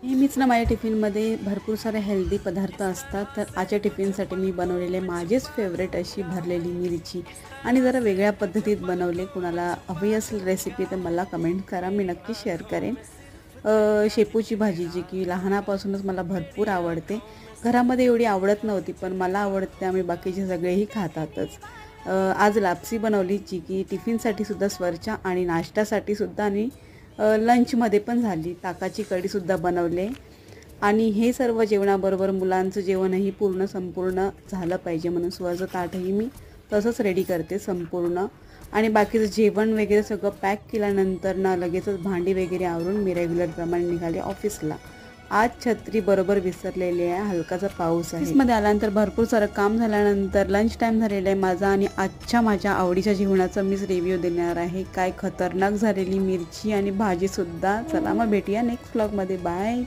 नेहमीच ना माझ्या टिफिनमध्ये भरपूर सारे हेल्दी पदार्थ असतात. तर आजच्या टिफिनसाठी मी बनवलेले माझेच फेवरेट अशी भरलेली मिरची आणि जरा वेगळ्या पद्धतीत बनवले. कुणाला हवी असेल रेसिपी तर मला कमेंट करा, मी नक्की शेअर करेन. शेपूची भाजी जी की लहानापासूनच मला भरपूर आवडते. घरामध्ये एवढी आवडत नव्हती, पण मला आवडते, आम्ही बाकीचे सगळेही खातातच. आज लापसी बनवली जी की टिफिनसाठीसुद्धा स्वरच्या आणि नाश्त्यासाठीसुद्धा आणि लंचमध्ये पण झाली. ताकाची कढीसुद्धा बनवले आणि हे सर्व जेवणाबरोबर मुलांचं जेवणही पूर्ण संपूर्ण झालं पाहिजे म्हणून स्वरचं ताटही मी तसंच रेडी करते संपूर्ण. आणि बाकीचं जेवण वगैरे सगळं पॅक केल्यानंतर ना लगेचच भांडी वगैरे आवरून मी रेग्युलरप्रमाणे निघाले ऑफिसला. आज छत्री बरोबर विसरलेली आहे, हलकासा पाऊस आहे. ऑफिसमध्ये आल्यानंतर भरपूर सारं काम झाल्यानंतर लंच टाईम झालेला आहे माझा आणि आजच्या माझ्या आवडीच्या जेवणाचा मीच रिव्ह्यू देणार आहे. काय खतरनाक झालेली मिरची आणि भाजीसुद्धा. चला मग भेटूया नेक्स्ट व्लॉगमध्ये. बाय.